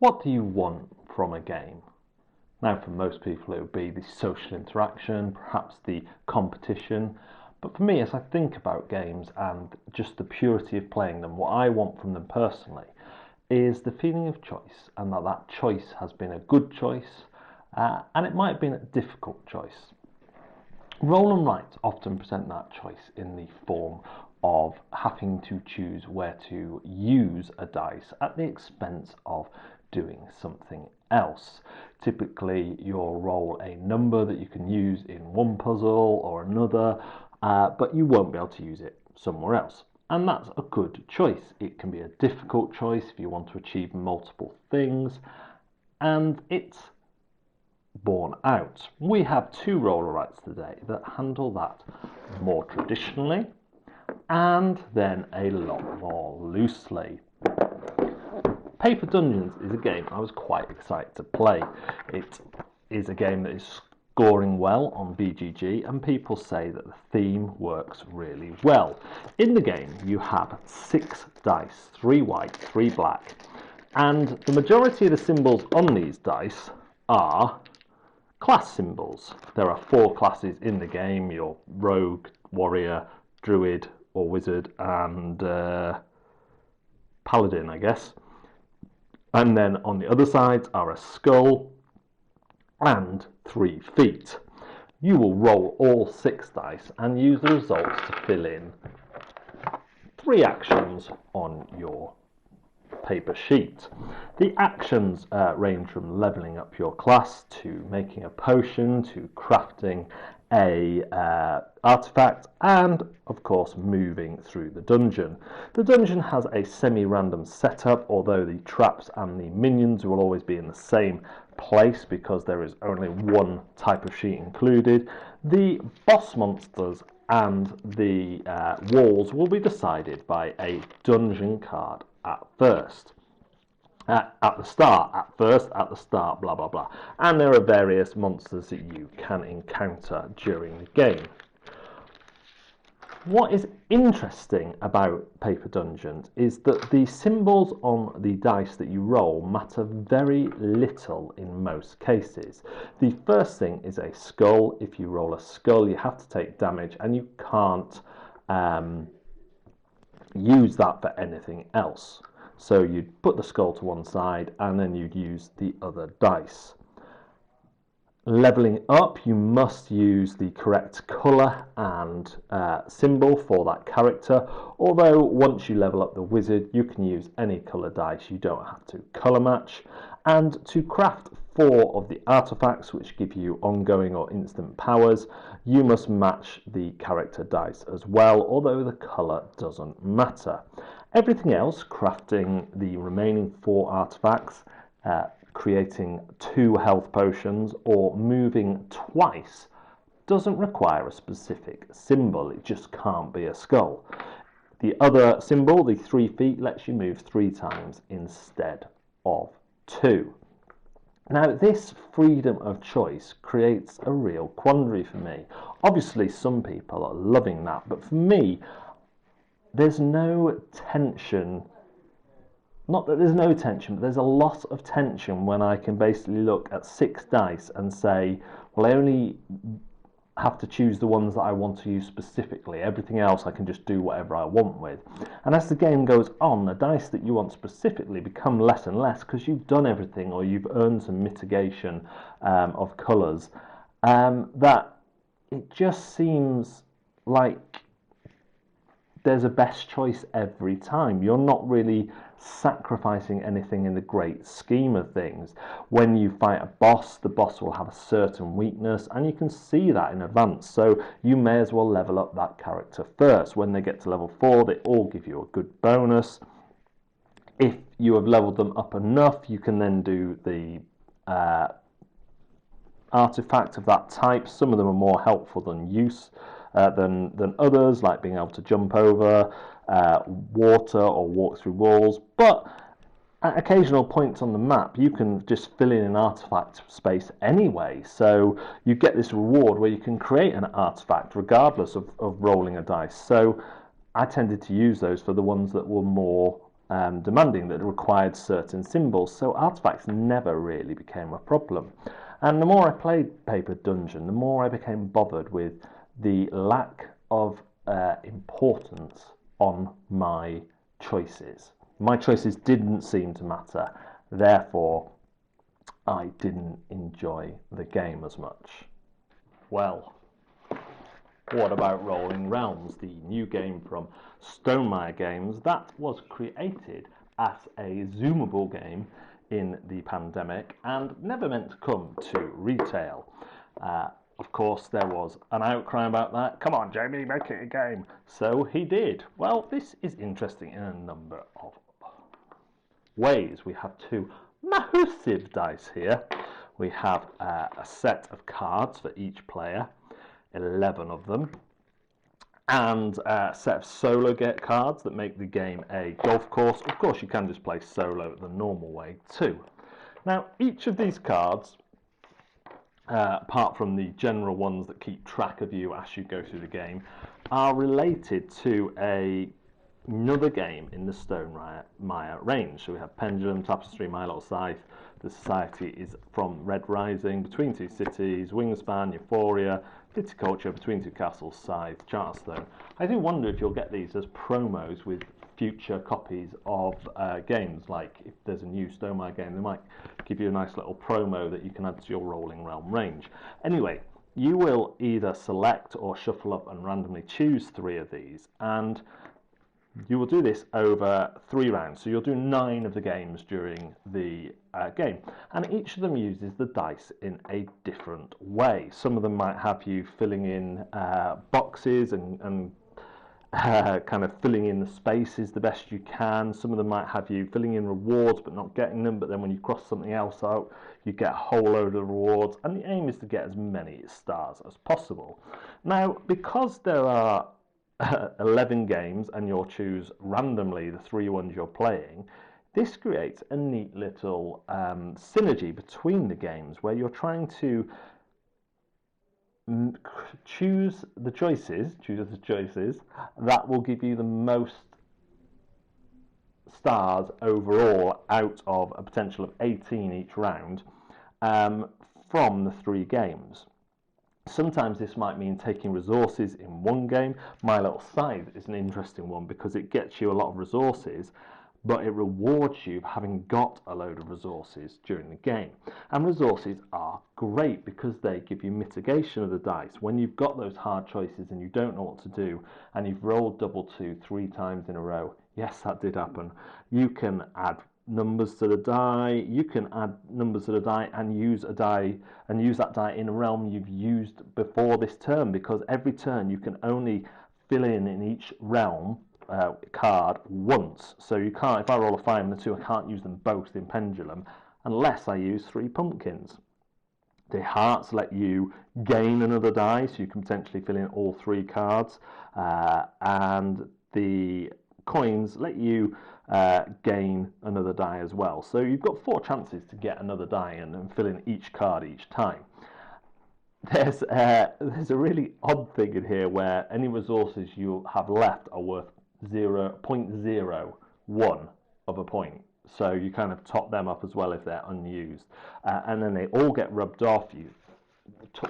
What do you want from a game? Now, for most people, it would be the social interaction, perhaps the competition. But for me, as I think about games and just the purity of playing them, what I want from them personally is the feeling of choice, and that choice has been a good choice, and it might have been a difficult choice. Roll and write often present that choice in the form of having to choose where to use a dice at the expense of doing something else. Typically, you'll roll a number that you can use in one puzzle or another, but you won't be able to use it somewhere else. And that's a good choice. It can be a difficult choice if you want to achieve multiple things, and it's borne out. We have two roller rights today that handle that more traditionally and then a lot more loosely. Paper Dungeons is a game I was quite excited to play. It is a game that is scoring well on BGG, and people say that the theme works really well. In the game, you have 6 dice, 3 white, 3 black, and the majority of the symbols on these dice are class symbols. There are 4 classes in the game: your rogue, warrior, druid or wizard, and paladin, I guess. And then on the other side are a skull and 3 feet. You will roll all 6 dice and use the results to fill in 3 actions on your paper sheet. The actions range from leveling up your class to making a potion to crafting a artifact, and of course moving through the dungeon. The dungeon has a semi-random setup, although the traps and the minions will always be in the same place because there is only one type of sheet included. The boss monsters and the walls will be decided by a dungeon card at first. At the start, blah blah blah. And there are various monsters that you can encounter during the game. What is interesting about Paper Dungeons is that the symbols on the dice that you roll matter very little in most cases. The first thing is a skull. If you roll a skull, you have to take damage, and you can't use that for anything else. So you'd put the skull to one side and then you'd use the other dice. Leveling up, you must use the correct colour and symbol for that character, although once you level up the wizard you can use any colour dice, you don't have to colour match. And to craft 4 of the artifacts which give you ongoing or instant powers, you must match the character dice as well, although the colour doesn't matter. Everything else, crafting the remaining 4 artifacts, creating 2 health potions, or moving twice, doesn't require a specific symbol. It just can't be a skull. The other symbol, the 3 feet, lets you move 3 times instead of 2. Now, this freedom of choice creates a real quandary for me. Obviously, some people are loving that, but for me, there's no tension. Not that there's no tension, but there's a lot of tension when I can basically look at 6 dice and say, well, I only have to choose the ones that I want to use specifically. Everything else I can just do whatever I want with. And as the game goes on, the dice that you want specifically become less and less because you've done everything, or you've earned some mitigation of colours. That it just seems like there's a best choice every time. You're not really sacrificing anything in the great scheme of things. When you fight a boss, the boss will have a certain weakness, and you can see that in advance, so you may as well level up that character first. When they get to level 4, they all give you a good bonus. If you have leveled them up enough, you can then do the artifact of that type. Some of them are more helpful than others, like being able to jump over water or walk through walls. But at occasional points on the map, you can just fill in an artifact space anyway. So you get this reward where you can create an artifact regardless of rolling a dice. So I tended to use those for the ones that were more demanding, that required certain symbols, so artifacts never really became a problem. And the more I played Paper Dungeon, the more I became bothered with the lack of importance on my choices. My choices didn't seem to matter, therefore I didn't enjoy the game as much. Well, what about Rolling Realms, the new game from Stonemaier Games that was created as a zoomable game in the pandemic and never meant to come to retail? Of course, there was an outcry about that. Come on, Jamie, make it a game. So he did. Well, this is interesting in a number of ways. We have two massive dice here. We have a set of cards for each player, 11 of them, and a set of solo get cards that make the game a golf course. Of course, you can just play solo the normal way too. Now, each of these cards, apart from the general ones that keep track of you as you go through the game, are related to another game in the Stonemaier range. So we have Pendulum, Tapestry, My Little Scythe, The Society is from Red Rising, Between Two Cities, Wingspan, Euphoria, Viticulture, Between Two Castles, Scythe, Charterstone. I do wonder if you'll get these as promos with future copies of games. Like if there's a new Stonemaier game, they might give you a nice little promo that you can add to your Rolling Realm range. Anyway, you will either select or shuffle up and randomly choose 3 of these, and you will do this over 3 rounds. So you'll do 9 of the games during the game, and each of them uses the dice in a different way. Some of them might have you filling in boxes and kind of filling in the spaces the best you can. Some of them might have you filling in rewards but not getting them, but then when you cross something else out, you get a whole load of rewards, and the aim is to get as many stars as possible. Now, because there are 11 games and you'll choose randomly the 3 ones you're playing, this creates a neat little synergy between the games where you're trying to choose the choices that will give you the most stars overall out of a potential of 18 each round from the 3 games. Sometimes this might mean taking resources in one game. My Little Scythe is an interesting one because it gets you a lot of resources, but it rewards you for having got a load of resources during the game. And resources are great because they give you mitigation of the dice. When you've got those hard choices and you don't know what to do, and you've rolled double 2 3 times in a row, yes, that did happen, you can add numbers to the die. You can add numbers to the die and use that die in a realm you've used before this turn, because every turn you can only fill in each realm card once. So you can't, if I roll a 5 and a 2, I can't use them both in Pendulum unless I use 3 pumpkins. The hearts let you gain another die, so you can potentially fill in all 3 cards, and the coins let you gain another die as well. So you've got 4 chances to get another die in and fill in each card each time. There's a really odd thing in here where any resources you have left are worth 0.01 of a point. So you kind of top them up as well if they're unused. And then they all get rubbed off. You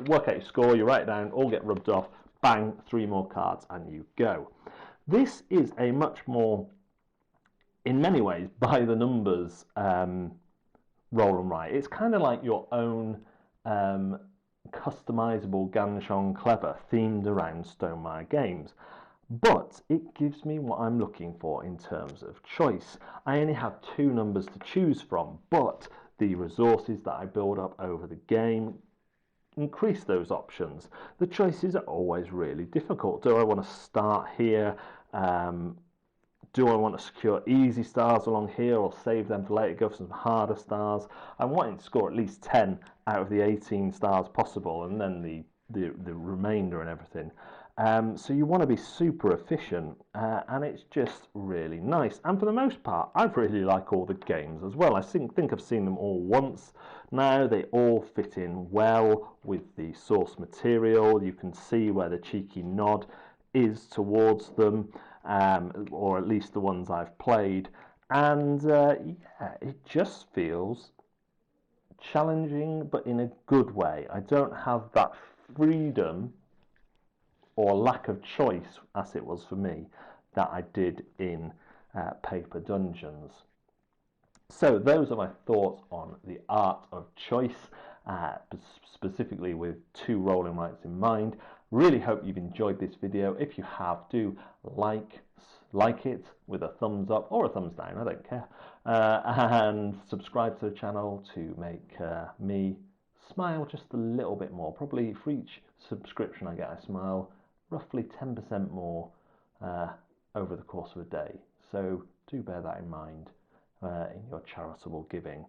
work out your score, you write it down, all get rubbed off, bang, 3 more cards and you go. This is a much more, in many ways, by the numbers roll and write. It's kind of like your own customizable Ganz Clever themed around Stonemaier Games. But it gives me what I'm looking for in terms of choice. I only have 2 numbers to choose from, but the resources that I build up over the game increase those options. The choices are always really difficult. Do I want to start here? Do I want to secure easy stars along here or save them for later, go for some harder stars? I'm wanting to score at least 10 out of the 18 stars possible, and then the remainder and everything. So you want to be super efficient, and it's just really nice. And for the most part, I really like all the games as well. I think I've seen them all once now. They all fit in well with the source material. You can see where the cheeky nod is towards them, or at least the ones I've played. And yeah, it just feels challenging, but in a good way. I don't have that freedom or lack of choice, as it was for me, that I did in Paper Dungeons. So those are my thoughts on the art of choice, specifically with 2 rolling rights in mind. Really hope you've enjoyed this video. If you have, do like it with a thumbs up or a thumbs down, I don't care. And subscribe to the channel to make me smile just a little bit more. Probably for each subscription I get, I smile roughly 10% more over the course of a day. So do bear that in mind in your charitable giving.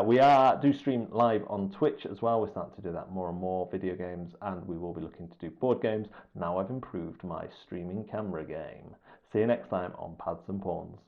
We do stream live on Twitch as well. We're starting to do that more and more, video games, and we will be looking to do board games. Now I've improved my streaming camera game. See you next time on Pads and Pawns.